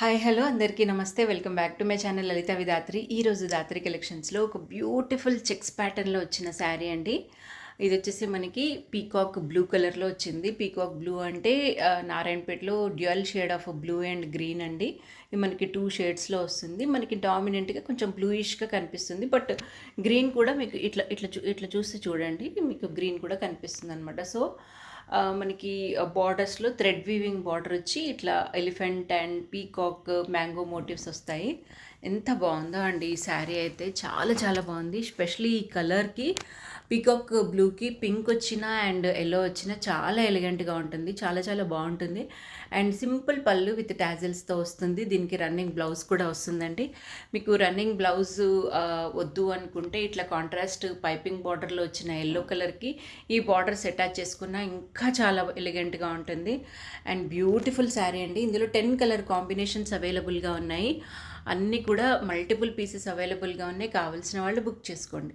Hi hello అందరికీ నమస్తే. Welcome back to my channel Lalitha Vidhatri. ఈరోజు దాత్రి కలెక్షన్స్లో ఒక బ్యూటిఫుల్ చెక్స్ ప్యాటర్న్లో వచ్చిన శారీ అండి. ఇది వచ్చేసి మనకి పీకాక్ బ్లూ కలర్లో వచ్చింది. పీకాక్ బ్లూ అంటే నారాయణపేటలో dual shade of blue and green అండి. ఇది మనకి 2 షేడ్స్లో వస్తుంది. మనకి డామినెంట్గా కొంచెం బ్లూయిష్గా కనిపిస్తుంది. బట్ గ్రీన్ కూడా మీకు ఇట్లా చూస్తే చూడండి, మీకు గ్రీన్ కూడా కనిపిస్తుంది అనమాట. సో మనకి బార్డర్స్లో థ్రెడ్ వీవింగ్ బార్డర్ వచ్చి ఇట్లా elephant and peacock mango motifs వస్తాయి. ఎంత బాగుందో అండి ఈ శారీ అయితే, చాలా చాలా బాగుంది. స్పెషలీ ఈ కలర్కి పీకాక్ బ్లూకి పింక్ వచ్చిన అండ్ ఎల్లో వచ్చిన చాలా ఎలిగెంట్గా ఉంటుంది, చాలా చాలా బాగుంటుంది. అండ్ సింపుల్ పళ్ళు విత్ టాజిల్స్తో వస్తుంది. దీనికి రన్నింగ్ బ్లౌజ్ కూడా వస్తుందండి. మీకు రన్నింగ్ బ్లౌజ్ వద్దు అనుకుంటే ఇట్లా కాంట్రాస్ట్ పైపింగ్ బార్డర్లో వచ్చిన ఎల్లో కలర్కి ఈ బార్డర్స్ అటాచ్ చేసుకున్న ఇంకా చాలా ఎలిగెంట్గా ఉంటుంది. అండ్ బ్యూటిఫుల్ శారీ అండి. ఇందులో 10 కలర్ కాంబినేషన్స్ అవైలబుల్గా ఉన్నాయి. అన్నీ కూడా మల్టిపుల్ పీసెస్ అవైలబుల్గా ఉన్నాయి. కావాల్సిన వాళ్ళు బుక్ చేసుకోండి.